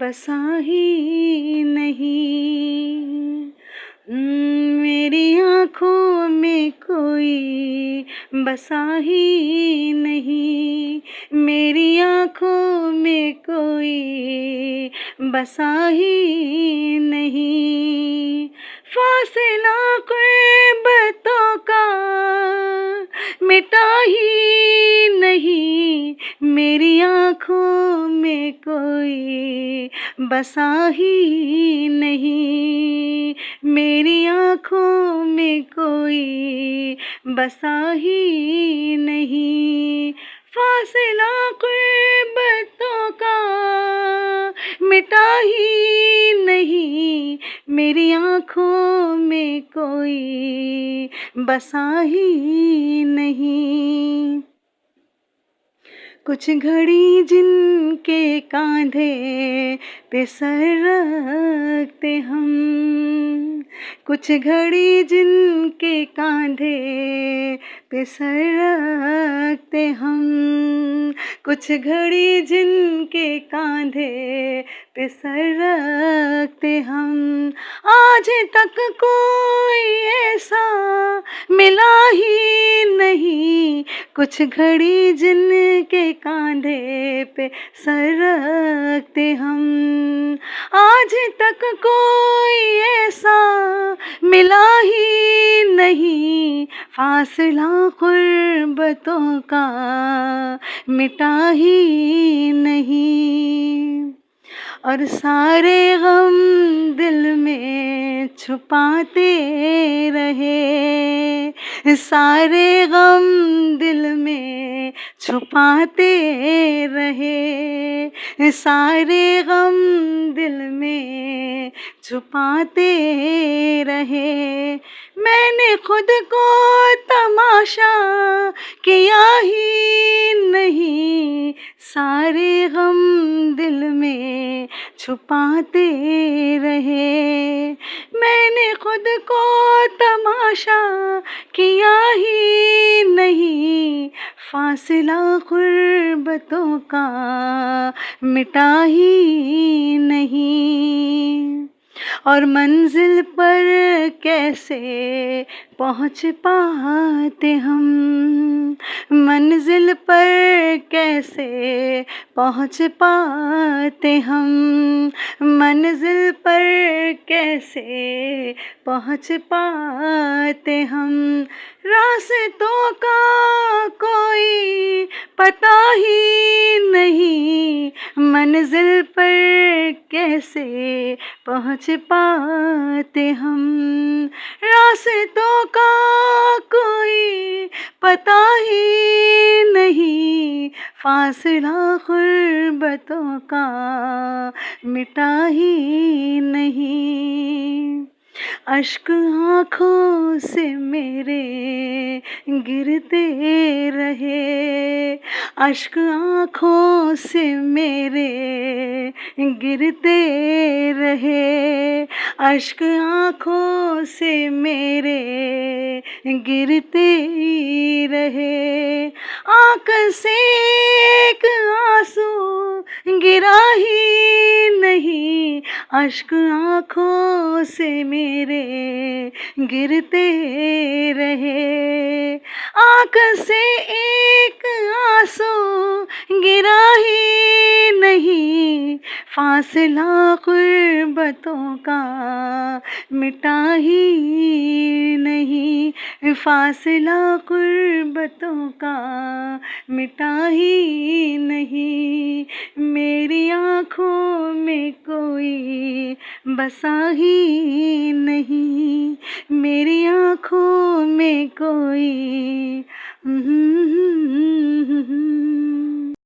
बसा ही नहीं। मेरी आँखों में कोई बसा ही नहीं, मेरी आँखों में कोई बसा ही नहीं। फासला क़ुर्बतों का मिटा ही नहीं, मेरी आँखों में कोई बसा ही नहीं, मेरी आँखों में कोई बसा ही नहीं। फासला क़ुर्बतों का मिटा ही नहीं, मेरी आँखों में कोई बसा ही नहीं। कुछ घड़ी जिनके कांधे पे सर रखते हम, कुछ घड़ी जिनके कांधे पे सर रखते हम, कुछ घड़ी जिनके कांधे पे सर रखते हम। आज तक कोई ऐसा मिला ही नहीं, कुछ घड़ी जिनके कांधे पे सर रखते हम। आज तक कोई ऐसा मिला ही नहीं, फासला क़ुर्बतों का मिटा ही नहीं। और सारे गम दिल में छुपाते रहे, सारे गम दिल में छुपाते रहे, सारे गम दिल में छुपाते रहे। मैंने खुद को तमाशा किया ही नहीं, सारे गम दिल में छुपाते रहे। मैंने खुद को तमाशा किया ही नहीं, फासला क़ुर्बतों का मिटा ही नहीं। और मंजिल पर कैसे पहुँच पाते हम, मंजिल पर कैसे पहुँच पाते हम, मंजिल पर कैसे पहुँच पाते हम। रास्तों का कोई पता ही नहीं, मंजिल पर कैसे पहुँच पाते हम। रास्तों का कोई पता ही नहीं, फासला क़ुर्बतों का मिटा ही नहीं। अश्क आँखों से मेरे गिरते रहे, अश्क आँखों से मेरे गिरते रहे, अश्क आँखों से मेरे गिरते ही रहे। आँख से एक आंसू गिरा ही नहीं, अश्क आँखों से मेरे गिरते रहे। आँख से एक आंसू गिरा ही नहीं, फासला क़ुर्बतों का मिटा ही नहीं, फासला क़ुर्बतों का मिटा ही नहीं। मेरी आँखों में कोई बसा ही नहीं, मेरी आँखों में कोई